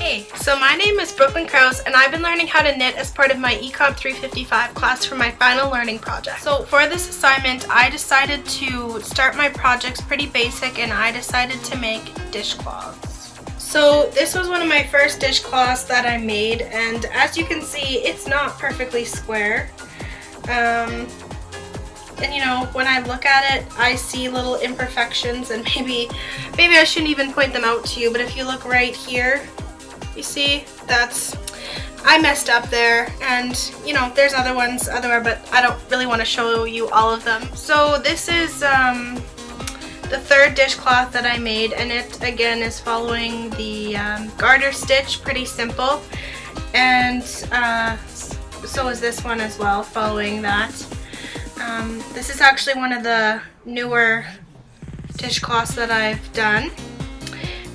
Hey, so my name is Brooklyn Krause and I've been learning how to knit as part of my Ecomp 355 class for my final learning project. So for this assignment, I decided to start my projects pretty basic and I decided to make dishcloths. So this was one of my first dishcloths that I made, and as you can see, it's not perfectly square. And you know, when I look at it, I see little imperfections, and maybe I shouldn't even point them out to you, but if you look right here, you see, I messed up there, and you know, there's other ones otherwhere, but I don't really want to show you all of them. So this is the third dishcloth that I made, and it again is following the garter stitch, pretty simple, and so is this one as well, following that. This is actually one of the newer dishcloths that I've done,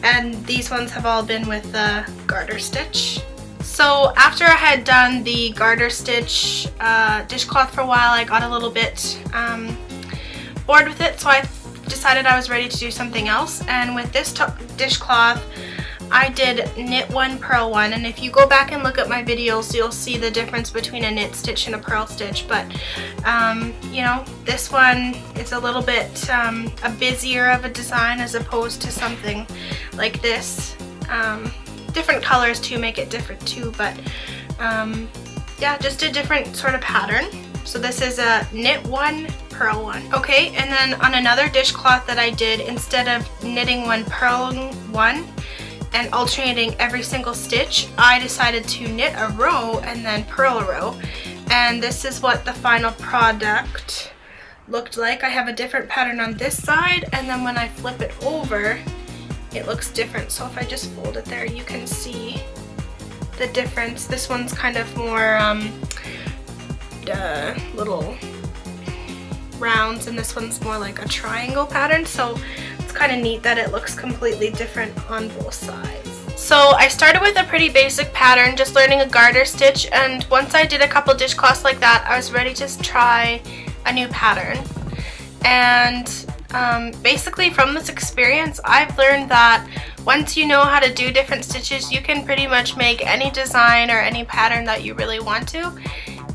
and these ones have all been with the garter stitch. So after I had done the garter stitch dishcloth for a while, I got a little bit bored with it, so I decided I was ready to do something else. And with this dishcloth, I did knit one, purl one, and if you go back and look at my videos, you'll see the difference between a knit stitch and a purl stitch. But you know, this one is a little bit a busier of a design as opposed to something like this. Different colors too make it different too, but yeah, just a different sort of pattern. So this is a knit one, purl one. Okay, and then on another dishcloth that I did, instead of knitting one, purling one, and alternating every single stitch, I decided to knit a row and then purl a row. And this is what the final product looked like. I have a different pattern on this side, and then when I flip it over, it looks different. So if I just fold it there, you can see the difference. This one's kind of more little rounds, and this one's more like a triangle pattern. So it's kind of neat that it looks completely different on both sides. So I started with a pretty basic pattern, just learning a garter stitch, and once I did a couple dishcloths like that, I was ready to try a new pattern. And basically from this experience, I've learned that once you know how to do different stitches, you can pretty much make any design or any pattern that you really want to.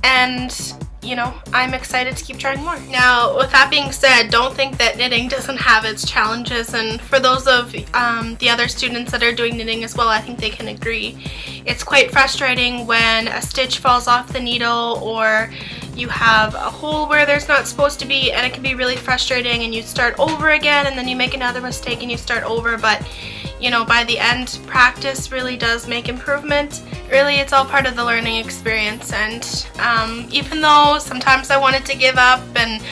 And you know, I'm excited to keep trying more. Now, with that being said, don't think that knitting doesn't have its challenges, and for those of the other students that are doing knitting as well, I think they can agree. It's quite frustrating when a stitch falls off the needle, or you have a hole where there's not supposed to be, and it can be really frustrating, and you start over again, and then you make another mistake and you start over. But you know, by the end, practice really does make improvement. Really, it's all part of the learning experience, and even though sometimes I wanted to give up and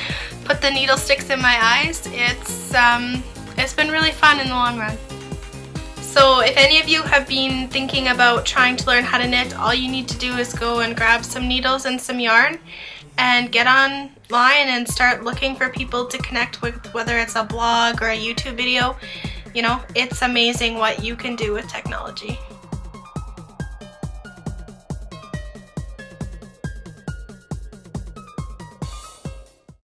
put the needle sticks in my eyes, it's been really fun in the long run. So if any of you have been thinking about trying to learn how to knit, all you need to do is go and grab some needles and some yarn and get online and start looking for people to connect with, whether it's a blog or a YouTube video. You know, it's amazing what you can do with technology.